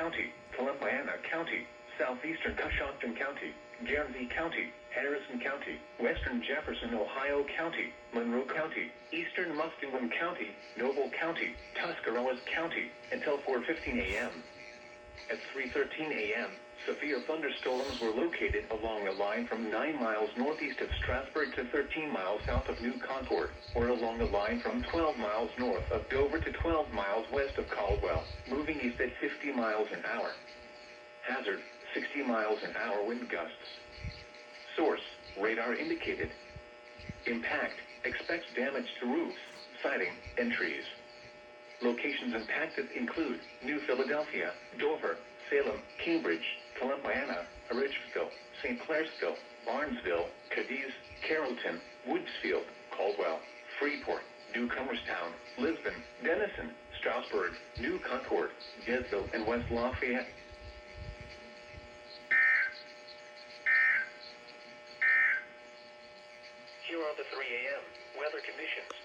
County, Columbiana County, Southeastern Coshocton County, Guernsey County, Harrison County, Western Jefferson, Ohio County, Monroe County, Eastern Muskingum County, Noble County, Tuscarawas County, until 4:15 a.m. At 3:13 a.m., severe thunderstorms were located along a line from 9 miles northeast of Strasburg to 13 miles south of New Concord, or along a line from 12 miles north of Dover to 12 miles west of Caldwell, moving east at 50 miles an hour. Hazard, 60 miles an hour wind gusts. Source, radar indicated. Impact, expects damage to roofs, siding, and trees. Locations impacted include New Philadelphia, Dover, Salem, Cambridge, Columbiana, Ridgeville, St. Clairsville, Barnesville, Cadiz, Carrollton, Woodsfield, Caldwell, Freeport, Newcomerstown, Lisbon, Denison, Strasburg, New Concord, Yeovil, and West Lafayette. Here are the 3 a.m. weather conditions.